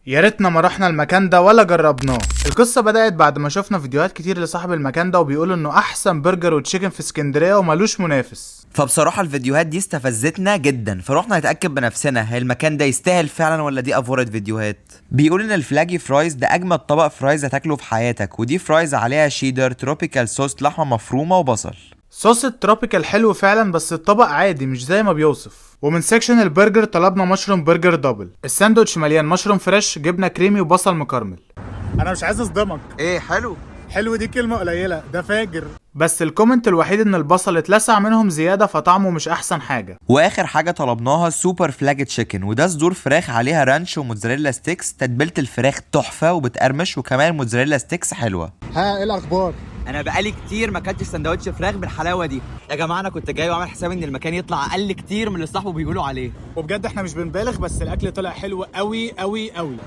يا ريتنا ما رحنا المكان ده ولا جربناه. القصه بدات بعد ما شفنا فيديوهات كتير لصاحب المكان ده وبيقول انه احسن برجر وتشيكن في اسكندريه ومالوش منافس. فبصراحة الفيديوهات دي استفزتنا جدا، فروحنا نتأكد بنفسنا هل المكان ده يستاهل فعلا ولا دي افورة فيديوهات. بيقول ان الفلاجي فرايز ده اجمد طبق فرايز هتاكله في حياتك، ودي فرايز عليها شيدر تروبيكال صوص لحمة مفرومة وبصل. صوص التروبيكال حلو فعلا بس الطبق عادي مش زي ما بيوصف. ومن سيكشن البرجر طلبنا مشروم برجر دبل. الساندوتش مليان مشروم فريش، جبنه كريمي وبصل مكرمل. انا مش عايز اصدمك. ايه حلو؟ حلو دي كلمه قليله، ده فاجر. بس الكومنت الوحيد ان البصل اتلسع منهم زياده فطعمه مش احسن حاجه. واخر حاجة طلبناها سوبر فلاج تشيكن، وده صدور فراخ عليها رانش وموتزاريلا ستيكس. تتبيلة الفراخ تحفة وبتقرمش، وكمان موتزاريلا ستيكس حلوة. ها ايه الاخبار؟ انا بقالي كتير ما اكلتش سندوتش فراخ بالحلاوه دي يا جماعه. انا كنت جاي وعامل حسابي ان المكان يطلع اقل كتير من اللي صاحبه بيقولوا عليه. وبجد احنا مش بنبالغ، بس الاكل طلع حلو قوي قوي قوي.